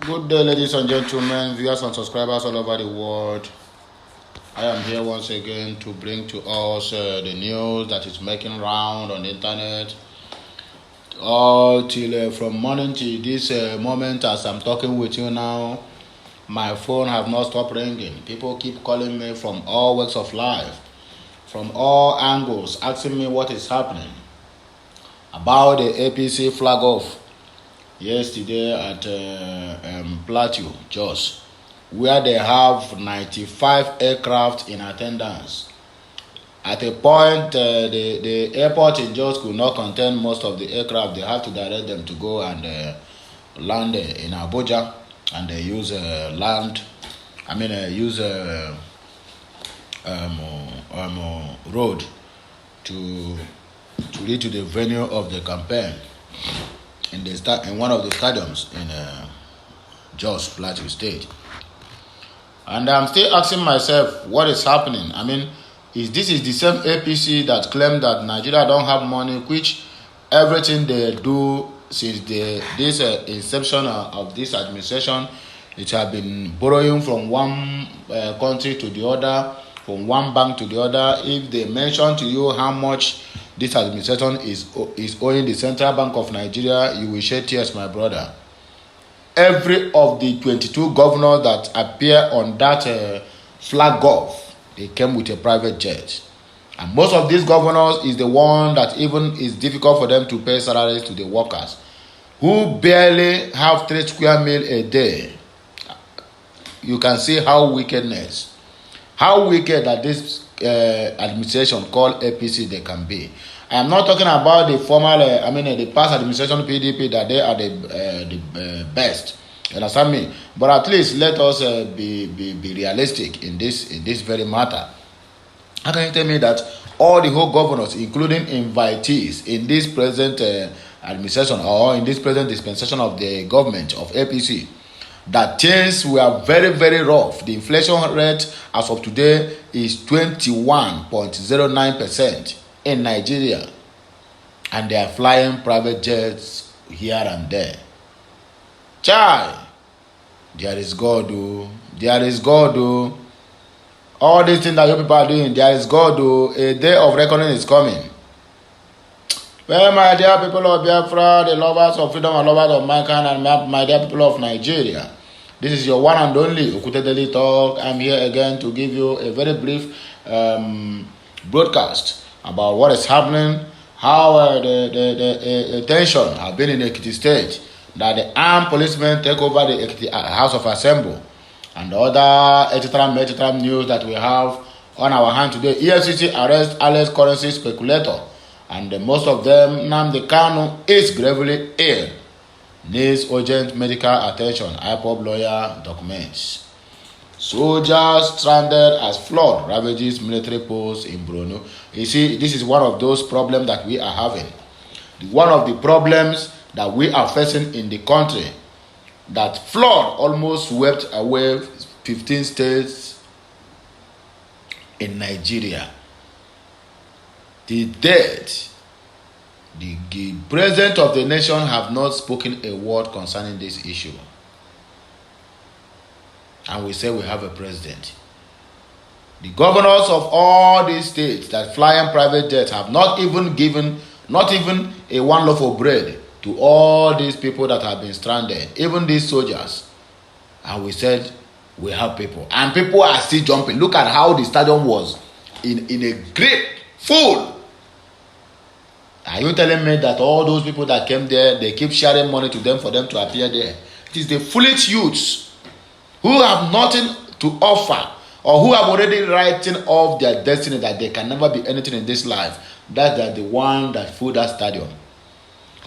Good day, ladies and gentlemen, viewers and subscribers all over the world. I am here once again to bring to us the news that is making round on the internet. All till from morning till this moment, as I'm talking with you now, my phone have not stopped ringing. People keep calling me from all walks of life, from all angles, asking me what is happening about the APC flag off yesterday at Plateau, Jos, where they have 95 aircraft in attendance. At a point, the airport in Jos could not contain most of the aircraft. They have to direct them to go and land in Abuja, and they use road to reach to the venue of the campaign in one of the stadiums in Jos, Plateau State. And I'm still asking myself what is happening. I mean, this is the same APC that claimed that Nigeria don't have money, which everything they do since this inception of this administration, it has been borrowing from one country to the other, from one bank to the other. If they mention to you how much this administration is owing the Central Bank of Nigeria, you will shed tears, my brother. Every of the 22 governors that appear on that flag off, they came with a private jet. And most of these governors is the one that even is difficult for them to pay salaries to the workers, who barely have 3 square meals a day. You can see how wicked that this administration called APC they can be. I am not talking about the former, the past administration PDP, that they are the best. You understand me? But at least let us be realistic in this very matter. How can you tell me that all the whole governors, including invitees in this present administration or in this present dispensation of the government of APC, that things were very, very rough? The inflation rate as of today is 21.09% in Nigeria, and they are flying private jets here and there. Chai, there is God, there is God. All these things that you people are doing, there is God. A day of reckoning is coming. Well, my dear people of Biafra, the lovers of freedom and lovers of mankind, and my dear people of Nigeria, this is your one and only Okute Daily Talk. I'm here again to give you a very brief broadcast about what is happening, how the tension have been in Ekiti State, that the armed policemen take over the Ekiti House of Assembly, and the other etc. news that we have on our hand today. EFCC arrest Alex currency speculator, and most of them, Nnamdi Kanu, is gravely ill, needs urgent medical attention. IPOB lawyer documents. Soldiers stranded as flood ravages military posts in Borno. You see, this is one of those problems that we are having. One of the problems that we are facing in the country, that flood almost swept away 15 states in Nigeria. The dead, the president of the nation have not spoken a word concerning this issue. And we say we have a president. The governors of all these states that fly in private jets have not even given a one loaf of bread to all these people that have been stranded, even these soldiers. And we said we have people. And people are still jumping. Look at how the stadium was in a great full. Are you telling me that all those people that came there, they keep sharing money to them for them to appear there? It is the foolish youths who have nothing to offer, or who have already written off their destiny, that they can never be anything in this life, that are the one that fill that stadium.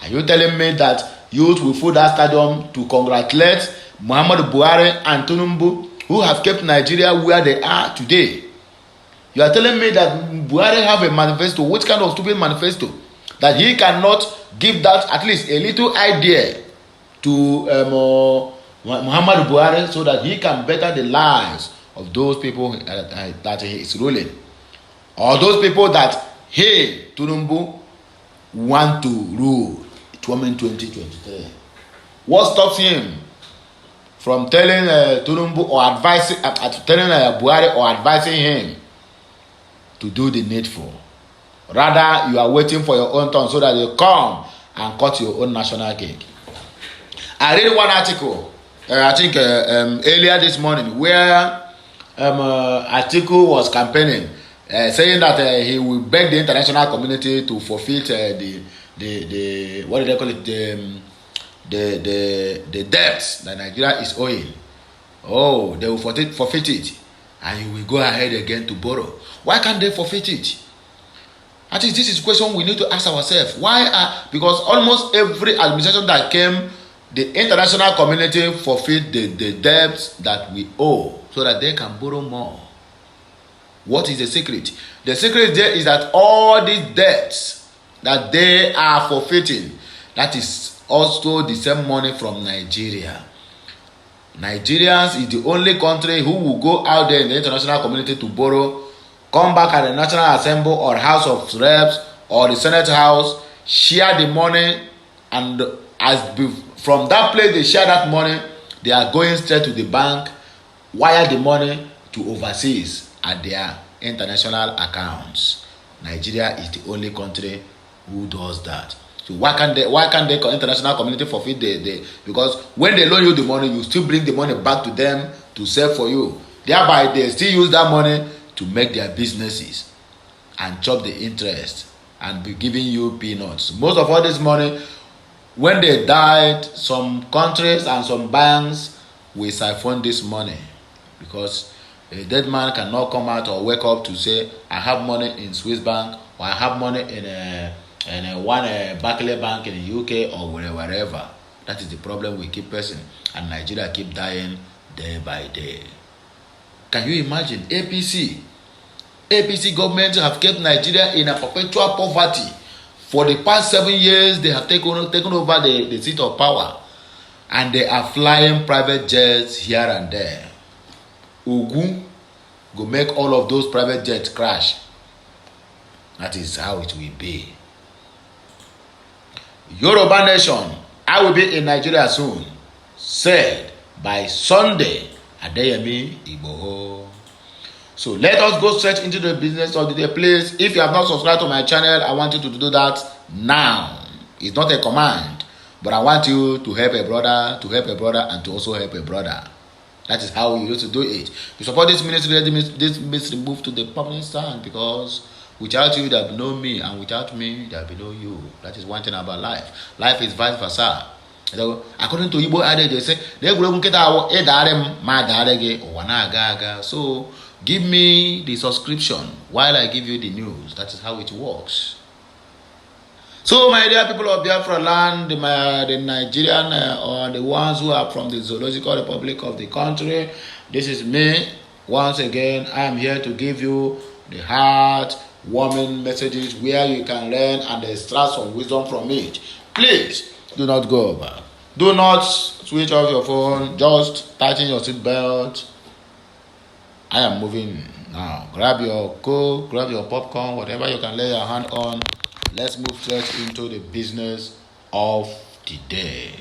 Are you telling me that youth will fill that stadium to congratulate Muhammadu Buhari and Tinubu, who have kept Nigeria where they are today? You are telling me that Buhari have a manifesto? Which kind of stupid manifesto? That he cannot give that at least a little idea to Muhammadu Buhari, so that he can better the lives of those people that he is ruling, or those people that he, Tinubu, want to rule 2023. What stops him from telling Tinubu or advising, telling Buhari or advising him to do the needful. Rather, you are waiting for your own turn so that you come and cut your own national cake. I read one article, I think earlier this morning, where Atiku was campaigning, saying that he will beg the international community to forfeit the what do they call it, the debts that Nigeria is owing. Oh, they will forfeit it, and you will go ahead again to borrow. Why can't they forfeit it? I think this is a question we need to ask ourselves. Because almost every administration that came, the international community forfeit the debts that we owe so that they can borrow more. What is the secret? The secret there is that all these debts that they are forfeiting, that is also the same money from Nigeria. Nigerians is the only country who will go out there in the international community to borrow, come back at the National Assembly or House of Reps or the Senate House, share the money, and from that place they share that money, they are going straight to the bank, wire the money to overseas at their international accounts. Nigeria is the only country who does that. So why can't the international community forfeit because when they loan you the money, you still bring the money back to them to save for you. Thereby they still use that money to make their businesses and chop the interest and be giving you peanuts. Most of all this money, when they died, some countries and some banks will siphon this money, because a dead man cannot come out or wake up to say, I have money in Swiss bank, or I have money in one Barclays bank in the UK or wherever. That is the problem we keep pressing, and Nigeria keep dying day by day. Can you imagine? APC government have kept Nigeria in a perpetual poverty. For the past 7 years, they have taken over the seat of power, and they are flying private jets here and there. Ogun go make all of those private jets crash. That is how it will be. Yoruba Nation, I will be in Nigeria soon, said by Sunday, Adeyemi Igboho. So let us go straight into the business of the day. Please, if you have not subscribed to my channel, I want you to do that now. It's not a command, but I want you to help a brother, and to also help a brother. That is how we used to do it. To support this ministry, let this ministry move to the permanent stand, because without you, there will be no me, and without me, there will be no you. That is one thing about life. Life is vice versa. According to Igbo adage, they say, so give me the subscription while I give you the news. That is how it works. So, my dear people of Biafra land, the Nigerian or the ones who are from the Zoological Republic of the country, this is me. Once again, I am here to give you the heart-warming messages where you can learn and extract some wisdom from it. Please, do not go back. Do not switch off your phone. Just tighten your seatbelt. I am moving now. Grab your Coke, grab your popcorn, whatever you can lay your hand on. Let's move straight into the business of the day.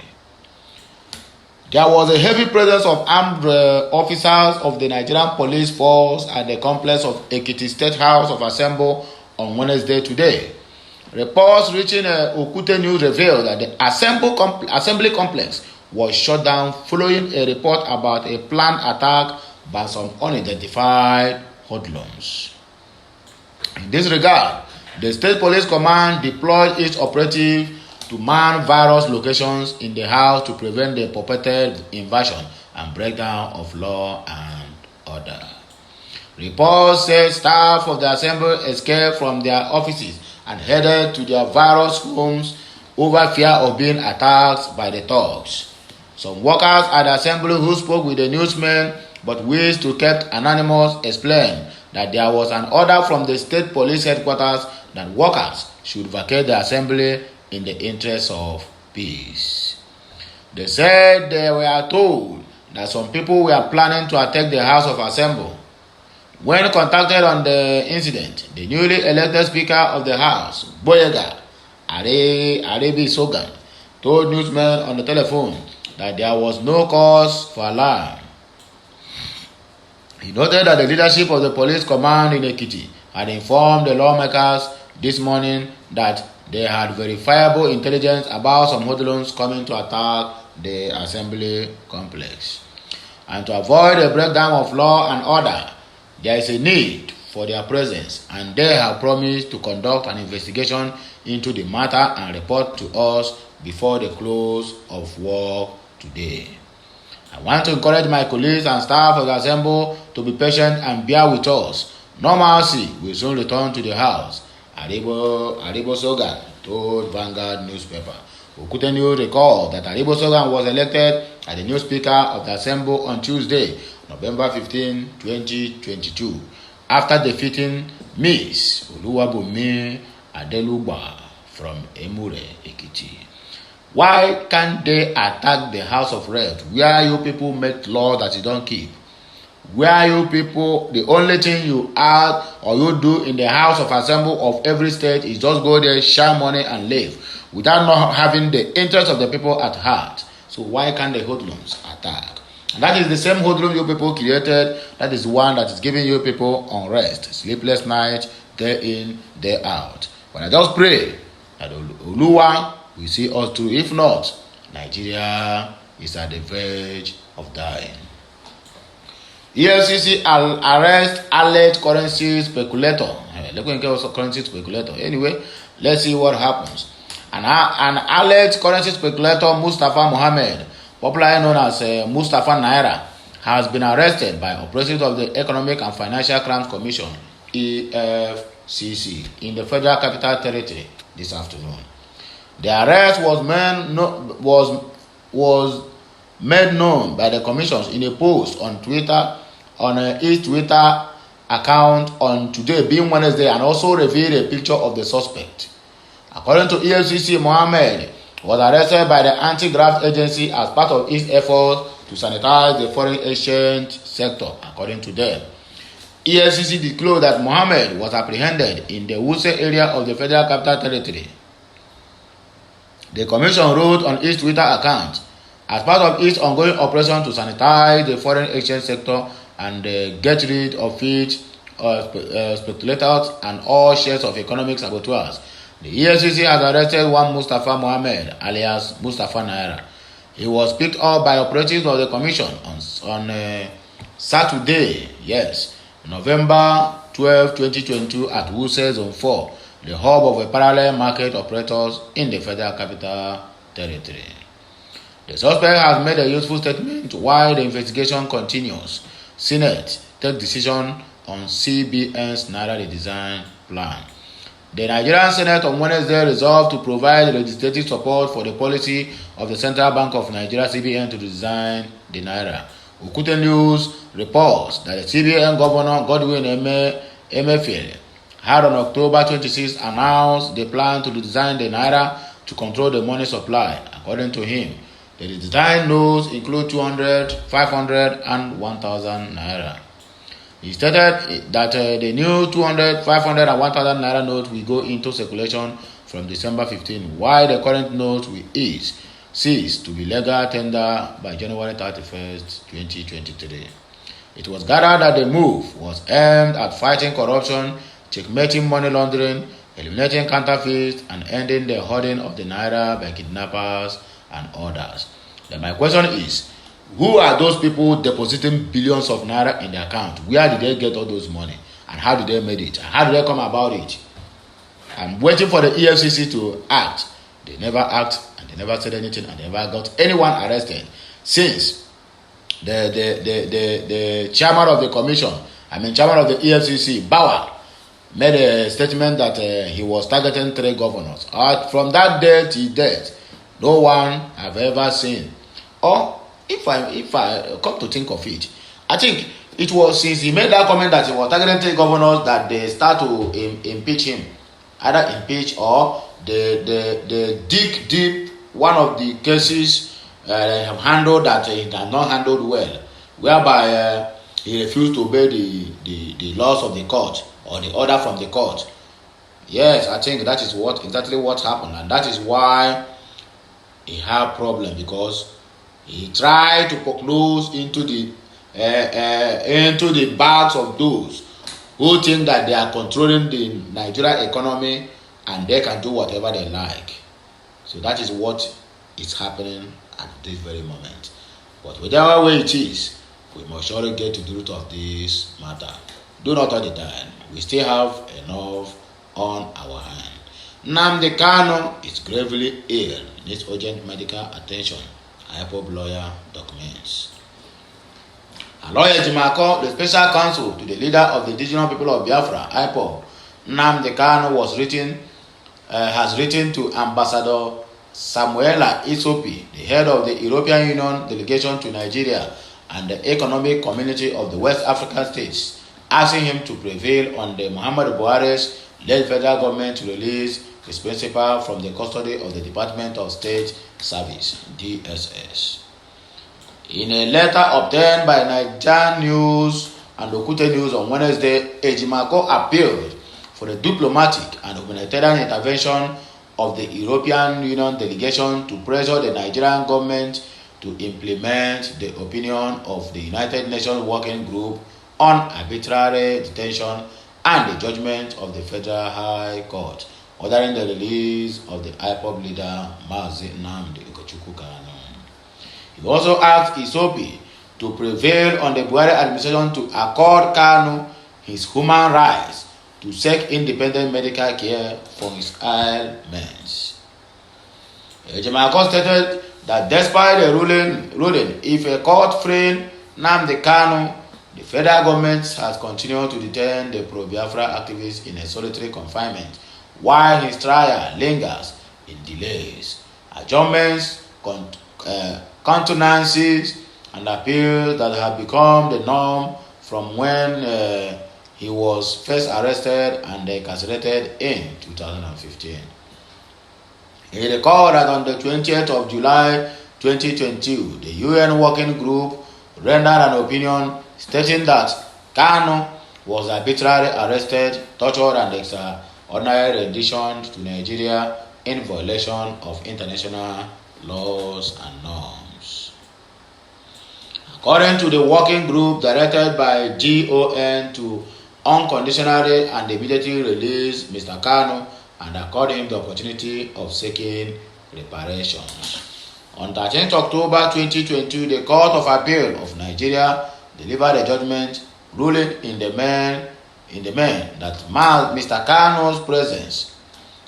There was a heavy presence of armed officers of the Nigerian police force at the complex of Ekiti State House of Assembly on Wednesday today. Reports reaching Okute News revealed that the assembly complex was shut down following a report about a planned attack by some unidentified hoodlums. In this regard, the State Police Command deployed its operative to man various locations in the house to prevent the purported invasion and breakdown of law and order. Reports said staff of the assembly escaped from their offices and headed to their various homes over fear of being attacked by the thugs. Some workers at the assembly who spoke with the newsmen but wished to keep anonymous explained that there was an order from the state police headquarters that workers should vacate the assembly in the interest of peace. They said they were told that some people were planning to attack the House of Assembly. When contacted on the incident, the newly elected Speaker of the House, Boyega Arebi Sogan, told newsmen on the telephone that there was no cause for alarm. He noted that the leadership of the police command in Ekiti had informed the lawmakers this morning that they had verifiable intelligence about some hoodlums coming to attack the assembly complex. And to avoid a breakdown of law and order, there is a need for their presence, and they have promised to conduct an investigation into the matter and report to us before the close of work today. I want to encourage my colleagues and staff of the assembly to be patient and bear with us. Normalcy will soon return to the house, Aribo Sogan told Vanguard newspaper. Okutenu recalled that Aribo Sogan was elected as the new Speaker of the Assembly on Tuesday, November 15, 2022, after defeating Miss Oluwabumi Adelugba from Emure, Ekiti. Why can't they attack the House of Reps, where you people make law that you don't keep? Where you people, the only thing you add or you do in the House of Assembly of every state is just go there, share money and leave, without not having the interest of the people at heart. So why can't the hoodlums attack? And that is the same hoodlum you people created. That is one that is giving you people unrest, sleepless night, day in, day out. But I just pray that Oluwa will see us through. If not, Nigeria is at the verge of dying. EFCC arrest alleged currency speculator. Anyway, let's see what happens. An alleged currency speculator, Mustafa Mohammed, popularly known as Mustafa Naira, has been arrested by operatives of the Economic and Financial Crimes Commission (EFCC) in the Federal Capital Territory this afternoon. The arrest was made known by the commissions in a post on Twitter, on its Twitter account on today being Wednesday, and also revealed a picture of the suspect. According to EFCC, Mohammed was arrested by the anti-graft agency as part of its efforts to sanitize the foreign exchange sector, according to them. EFCC declared that Mohammed was apprehended in the Wuse area of the Federal Capital Territory. The commission wrote on its Twitter account, as part of its ongoing operation to sanitize the foreign exchange sector and get rid of its speculators and all shares of economic saboteurs, the EFCC has arrested one Mustafa Mohammed, alias Mustafa Naira. He was picked up by operatives of the commission on Saturday, November 12, 2022 at Wuse Zone 4, the hub of a parallel market operators in the Federal Capital Territory. The suspect has made a useful statement while the investigation continues. Senate take decision on CBN's Naira redesign plan. The Nigerian Senate on Wednesday resolved to provide legislative support for the policy of the Central Bank of Nigeria (CBN) to redesign the Naira. Okute News reports that the CBN Governor Godwin Emefiele had on October 26 announced the plan to redesign the Naira to control the money supply. According to him, the redesigned notes include 200, 500, and 1,000 Naira. He stated that the new 200, 500, and 1,000 Naira notes will go into circulation from December 15, while the current notes will cease to be legal tender by January 31st, 2023. It was gathered that the move was aimed at fighting corruption, checkmating money laundering, eliminating counterfeits, and ending the hoarding of the Naira by kidnappers and others. Then my question is, who are those people depositing billions of Naira in their account? Where did they get all those money? And how did they make it? And how did they come about it? I'm waiting for the EFCC to act. They never act, and they never said anything, and they never got anyone arrested since the chairman of the commission, chairman of the EFCC, Bauer, made a statement that he was targeting 3 governors. From that day till date, no one have ever seen. Or if I come to think of it, I think it was since he made that comment that he was targeting 3 governors that they start to impeach him. Either impeach or they dig deep one of the cases they have handled that he has not handled well, whereby he refused to obey the laws of the court or the order from the court. Yes, I think that is exactly what happened, and that is why he had problem, because He tried to poke nose into the bags of those who think that they are controlling the Nigeria economy and they can do whatever they like. So that is what is happening at this very moment. But whichever way it is, we must surely get to the root of this matter. Do not all the time. We still have enough on our hand. Nnamdi Kanu is gravely ill. Needs urgent medical attention. IPOB lawyer documents. A lawyer Jimako, the special counsel to the leader of the indigenous people of Biafra, IPOB, Nnamdi Kanu has written to Ambassador Samuela Isopi, the head of the European Union delegation to Nigeria and the Economic Community of the West African States, asking him to prevail on the Muhammadu Buhari's led federal government to release his principal from the custody of the Department of State Service, DSS. In a letter obtained by Nigerian News and Okute News on Wednesday, Ejimako appealed for the diplomatic and humanitarian intervention of the European Union delegation to pressure the Nigerian government to implement the opinion of the United Nations Working Group on Arbitrary Detention and the judgment of the Federal High Court ordering the release of the IPOB leader Mazi Nnamdi Kanu. He also asked Isopi to prevail on the Buhari administration to accord Kanu his human rights to seek independent medical care for his ailments. Ejimako stated that despite the ruling, if a court freeing Nnamdi Kanu, the federal government has continued to detain the pro-Biafra activist in a solitary confinement while his trial lingers in delays, adjournments, countenances, and appeals that have become the norm from when he was first arrested and incarcerated in 2015. He recalled that on the 20th of July 2022, the UN Working Group rendered an opinion stating that Kanu was arbitrarily arrested, tortured, and extraordinary rendition to Nigeria in violation of international laws and norms. According to the working group directed by GON to unconditionally and immediately release Mr. Kanu and accord him the opportunity of seeking reparations. On 13th October 2022, the Court of Appeal of Nigeria delivered a judgment ruling in the main that Mr. Kanu's presence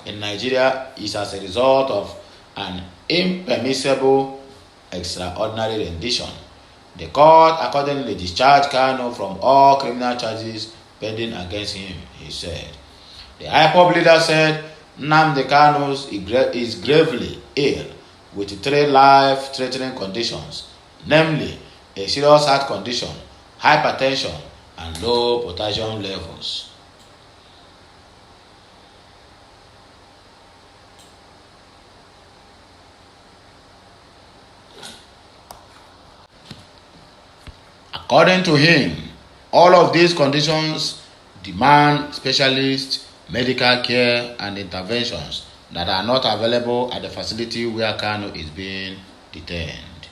in Nigeria is as a result of an impermissible extraordinary rendition. The court accordingly discharged Kanu from all criminal charges pending against him, he said. The IPOB leader said Nnamdi Kanu is gravely ill with 3 life-threatening conditions, namely a serious heart condition, hypertension, and low potassium levels. According to him, all of these conditions demand specialist medical care and interventions that are not available at the facility where Kanu is being detained.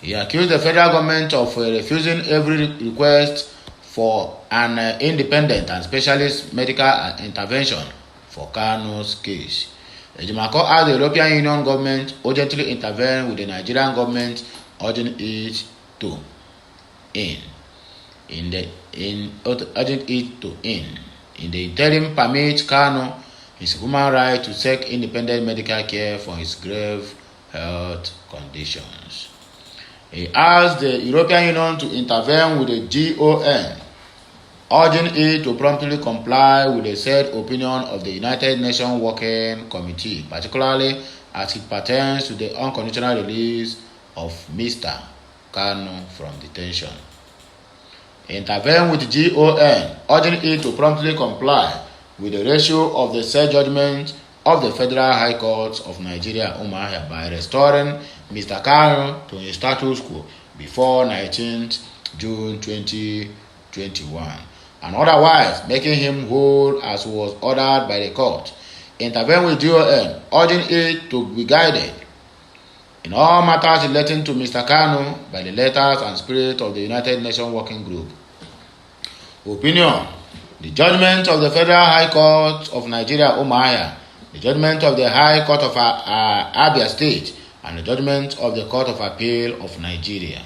He accused the federal government of refusing every request for an independent and specialist medical intervention for Kanu's case. Ejimako asked the European Union government urgently intervene with the Nigerian government, urging it to end. In the interim, permit Kanu his human right to seek independent medical care for his grave health conditions. He asked the European Union to intervene with the GON, urging it to promptly comply with the said opinion of the United Nations Working Committee, particularly as it pertains to the unconditional release of Mr. Kanu from detention. Intervene with the GON, urging it to promptly comply with the ratio of the said judgment of the Federal High Court of Nigeria, Umuahia, by restoring Mr. Kanu to his status quo before 19th June 2021, and otherwise making him whole as was ordered by the court. Intervene with GON, urging it to be guided in all matters relating to Mr. Kanu by the letters and spirit of the United Nations Working Group. Opinion. The judgment of the Federal High Court of Nigeria, Umuahia, the judgment of the High Court of Abia State, and the judgment of the Court of Appeal of Nigeria.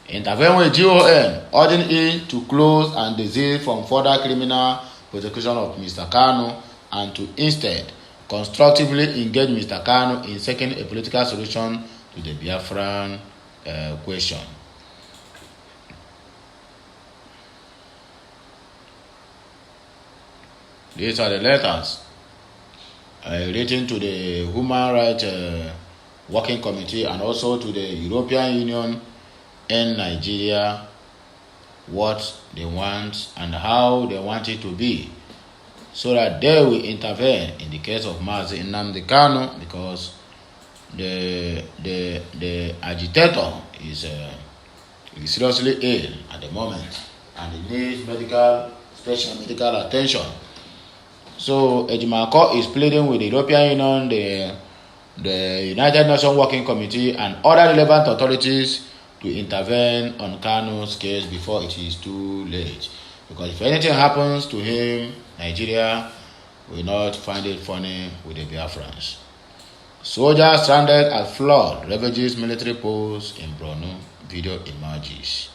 Intervene with GON, urging it to close and desist from further criminal prosecution of Mr. Kanu and to instead constructively engage Mr. Kanu in seeking a political solution to the Biafran question. These are the letters relating to the Human Rights Working Committee and also to the European Union in Nigeria, what they want and how they want it to be, so that they will intervene in the case of Mazi Nnamdi Kanu, because the agitator is seriously ill at the moment and he needs special medical attention. So Ejimako is pleading with the European Union, the United Nations Working Committee, and other relevant authorities to intervene on Kanu's case before it is too late. Because if anything happens to him, Nigeria will not find it funny with the Biafrans. Soldiers stranded at flood ravages military post in Borno. Video emerges.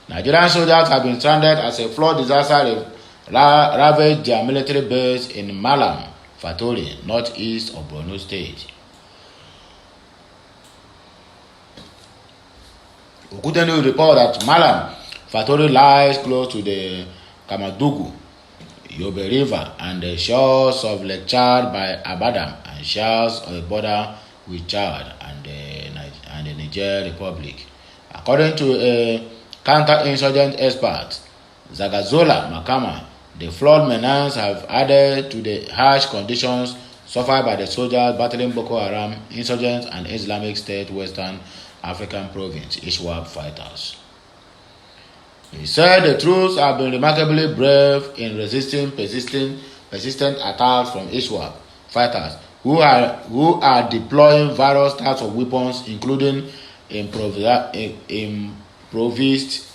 Nigerian soldiers have been stranded as a flood disaster ravaged their military base in Malam, Fatori, northeast of Borno State. Okudenu report that Malam, Fatori lies close to the Kamadugu, Yobe River and the shores of Lake Chad by Abadam and shores of the border with Chad and the Niger Republic. According to a counter-insurgent expert, Zagazola Makama, the flood menace have added to the harsh conditions suffered by the soldiers battling Boko Haram, insurgents, and Islamic State Western African Province ISWAP fighters. He said the troops have been remarkably brave in resisting persistent attacks from ISWAP fighters who are deploying various types of weapons, including improvised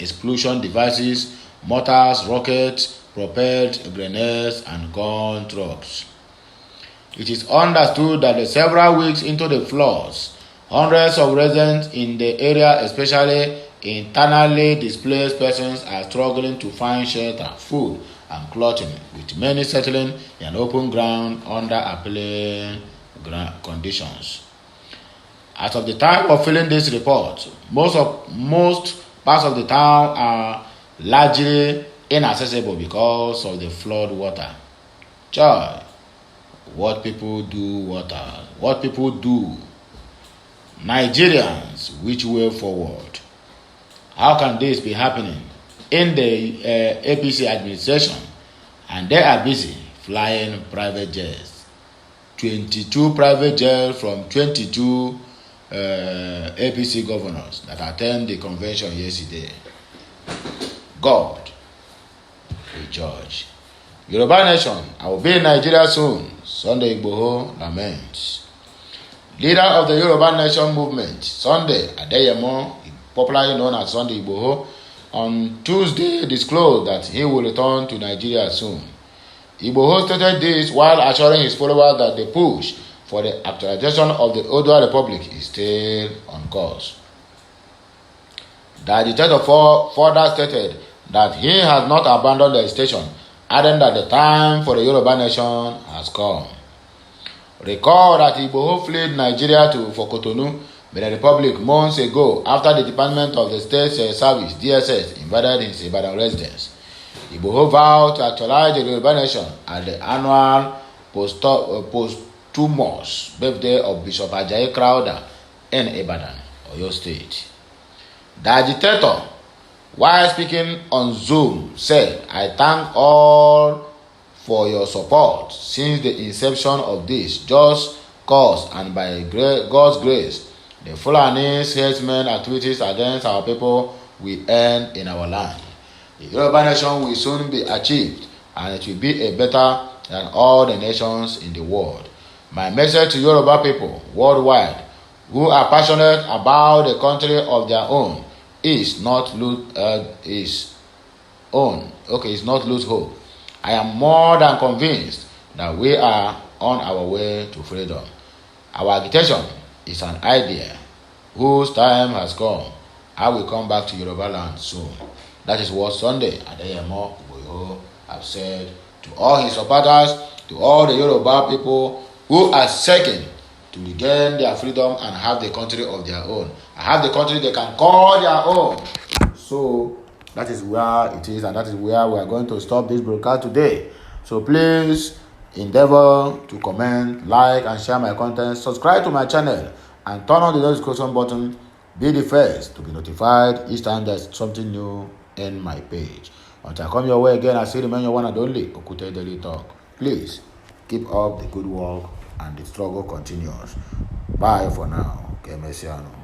explosion devices, mortars, rockets, propelled grenades, and gun trucks. It is understood that several weeks into the floods, hundreds of residents in the area, especially internally displaced persons, are struggling to find shelter, food, and clothing, with many settling in open ground under appalling conditions. As of the time of filling this report, most parts of the town are largely inaccessible because of the flood water. Joy, what people do. Nigerians, which way forward? How can this be happening in the APC administration, and they are busy flying private jets? 22 private jets from 22 APC governors that attend the convention yesterday. God will judge. Yoruba Nation, I will be in Nigeria soon. Sunday Igboho laments. Leader of the Yoruba Nation movement, Sunday Adeyemo, popularly known as Sunday Igboho, on Tuesday disclosed that he will return to Nigeria soon. Igboho stated this while assuring his followers that the push for the actualization of the Odua Republic is still on course. The agitator further stated that he has not abandoned the station, adding that the time for the Yoruba Nation has come. Recall that Igboho fled Nigeria for Cotonou, Benin Republic, months ago after the Department of the State Service (DSS) invaded his Ibadan residence. Igboho vowed to actualize the Yoruba Nation at the annual posthumous birthday of Bishop Ajayi Crowther in Ibadan, Oyo State. The agitator, while speaking on Zoom, said, "I thank all for your support since the inception of this just cause, and by God's grace, the Fulani's herdsmen activities against our people will end in our land. The Yoruba Nation will soon be achieved, and it will be a better than all the nations in the world. My message to Yoruba people worldwide: who are passionate about the country of their own is not lose hope. I am more than convinced that we are on our way to freedom. Our agitation is an idea whose time has come. I will come back to Yoruba land soon. That is what Sunday Adeyemo Igboho have said to all his supporters, to all the Yoruba people who are seeking to regain their freedom and have the country of their own. And have the country they can call their own. So that is where it is, and that is where we are going to stop this broadcast today. So please endeavor to comment, like, and share my content. Subscribe to my channel and turn on the notification button. Be the first to be notified each time there's something new in my page. Until I come your way again, I still remain your one and only Okute Daily Talk. Please keep up the good work and the struggle continues. Bye for now. Kemesiano.